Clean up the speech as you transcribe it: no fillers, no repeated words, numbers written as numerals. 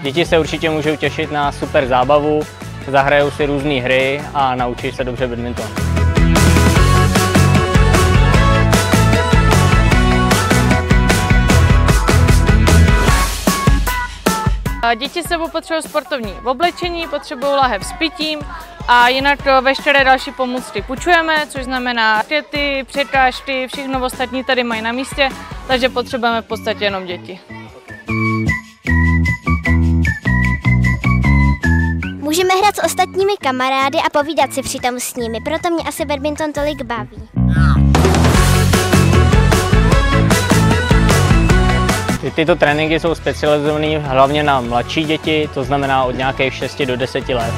Děti se určitě můžou těšit na super zábavu, zahrajou si různé hry a naučí se dobře badminton. Děti s sebou potřebují sportovní oblečení, potřebují lahev s pitím a jinak veškeré další pomůcky půjčujeme, což znamená rakety, překážky, všechno ostatní tady mají na místě, takže potřebujeme v podstatě jenom děti. Můžeme hrát s ostatními kamarády a povídat si přitom s nimi, proto mě asi badminton tolik baví. Tyto tréninky jsou specializované hlavně na mladší děti, to znamená od nějakých 6 do 10 let.